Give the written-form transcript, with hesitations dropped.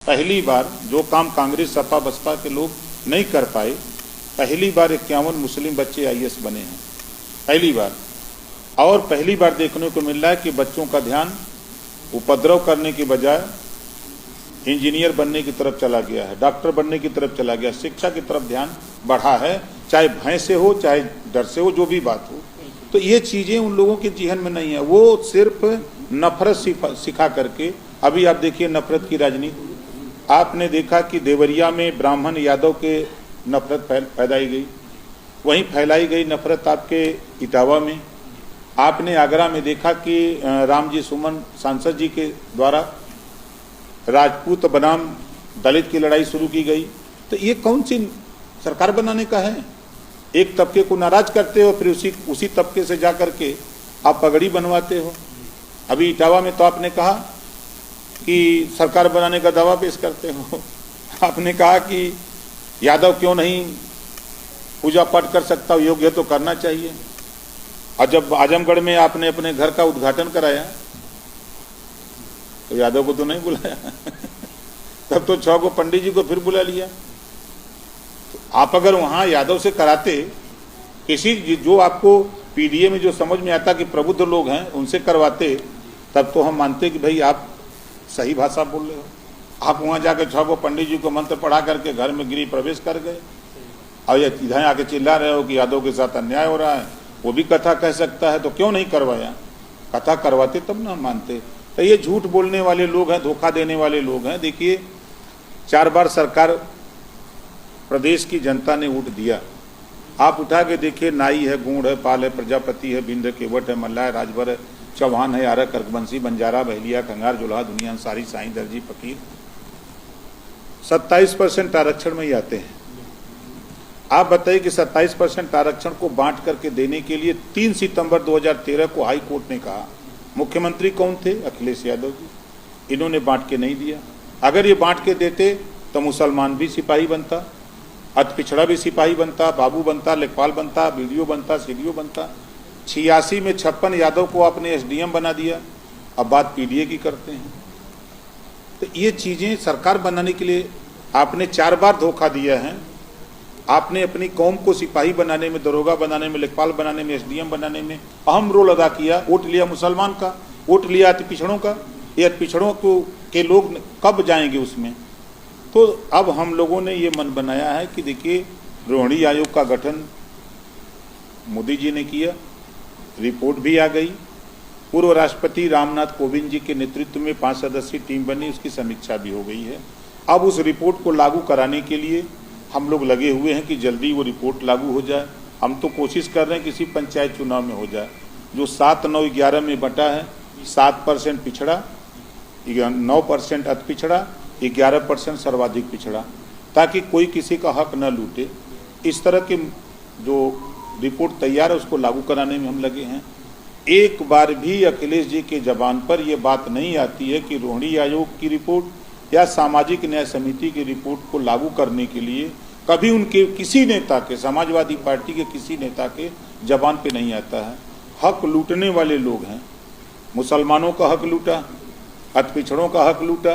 पहली बार जो काम कांग्रेस सपा बसपा के लोग नहीं कर पाए, पहली बार 51 मुस्लिम बच्चे आईएएस बने हैं, पहली बार। और पहली बार देखने को मिल रहा है कि बच्चों का ध्यान उपद्रव करने की बजाय इंजीनियर बनने की तरफ चला गया है, डॉक्टर बनने की तरफ चला गया, शिक्षा की तरफ ध्यान बढ़ा है, चाहे भय से हो चाहे डर से हो, जो भी बात हो। तो ये चीजें उन लोगों के जीवन में नहीं है, वो सिर्फ नफरत सिखा करके। अभी आप देखिए नफरत की राजनीति, आपने देखा कि देवरिया में ब्राह्मण यादव के नफरत फैलाई गई, वहीं फैलाई गई नफरत आपके इटावा में। आपने आगरा में देखा कि रामजी सुमन सांसद जी के द्वारा राजपूत बनाम दलित की लड़ाई शुरू की गई। तो ये कौन सी सरकार बनाने का है? एक तबके को नाराज करते हो, फिर उसी तबके से जाकर के आप पगड़ी बनवाते हो। अभी इटावा में तो आपने कहा कि सरकार बनाने का दावा पेश करते हो। आपने कहा कि यादव क्यों नहीं पूजा पाठ कर सकता, योग्य तो करना चाहिए। और जब आजमगढ़ में आपने अपने घर का उद्घाटन कराया तो यादव को तो नहीं बुलाया। तब तो 6 को पंडित जी को फिर बुला लिया। तो आप अगर वहां यादव से कराते, किसी जो आपको पीडीए में जो समझ में आता कि प्रबुद्ध लोग हैं उनसे करवाते, तब तो हम मानते कि भाई आप सही भाषा बोल रहे हो। आप वहां जाकर 6 को पंडित जी को मंत्र पढ़ा करके घर में गृह प्रवेश कर गए और ये इधर आके चिल्ला रहे हो कि यादव के साथ अन्याय हो रहा है। वो भी कथा कह सकता है, तो क्यों नहीं करवाया? कथा करवाते तब ना मानते। तो ये झूठ बोलने वाले लोग हैं, धोखा देने वाले लोग हैं। देखिए 4 बार सरकार प्रदेश की जनता ने वोट दिया। आप उठा के देखिए, नाई है, गूढ़ है, पाल है, प्रजापति है, बिंद, केवट है, मल्ला है, राजभर है, चौहान है, आरक, कर्कवंशी, बंजारा, बहलिया, खंगार, जुल्हा, दुनिया अंसारी, साईं, दर्जी, फकीर 27% आरक्षण में ही आते हैं। आप बताइए कि 27% आरक्षण को बांट करके देने के लिए 3 सितंबर 2013 को हाई कोर्ट ने कहा। मुख्यमंत्री कौन थे? अखिलेश यादव जी। इन्होंने बांट के नहीं दिया। अगर ये बांट के देते तो मुसलमान भी सिपाही बनता, अति पिछड़ा भी सिपाही बनता, बाबू बनता, लेखपाल बनता, बीडीओ बनता, सीडीओ बनता। 86 में 56 यादव को आपने एसडीएम बना दिया, अब बात पीडीए की करते हैं। तो ये चीजें सरकार बनाने के लिए आपने 4 बार धोखा दिया है। आपने अपनी कौम को सिपाही बनाने में, दरोगा बनाने में, लेखपाल बनाने में, एसडीएम बनाने में अहम रोल अदा किया। वोट लिया मुसलमान का, वोट लिया अति पिछड़ों का। ये अति पिछड़ों को के लोग कब जाएंगे उसमें? तो अब हम लोगों ने ये मन बनाया है कि देखिए रोहिणी आयोग का गठन मोदी जी ने किया, रिपोर्ट भी आ गई। पूर्व राष्ट्रपति रामनाथ कोविंद जी के नेतृत्व में 5 सदस्यीय टीम बनी, उसकी समीक्षा भी हो गई है। अब उस रिपोर्ट को लागू कराने के लिए हम लोग लगे हुए हैं कि जल्दी वो रिपोर्ट लागू हो जाए। हम तो कोशिश कर रहे हैं किसी पंचायत चुनाव में हो जाए। जो 7, 9, 11 में बटा है, 7% पिछड़ा, 9% अति पिछड़ा, 11% सर्वाधिक पिछड़ा, ताकि कोई किसी का हक न लूटे। इस तरह के जो रिपोर्ट तैयार है उसको लागू कराने में हम लगे हैं। एक बार भी अखिलेश जी के जबान पर यह बात नहीं आती है कि रोहिणी आयोग की रिपोर्ट या सामाजिक न्याय समिति की रिपोर्ट को लागू करने के लिए कभी उनके किसी नेता के, समाजवादी पार्टी के किसी नेता के जबान पे नहीं आता है। हक लूटने वाले लोग हैं। मुसलमानों का हक लूटा, अति पिछड़ों का हक लूटा,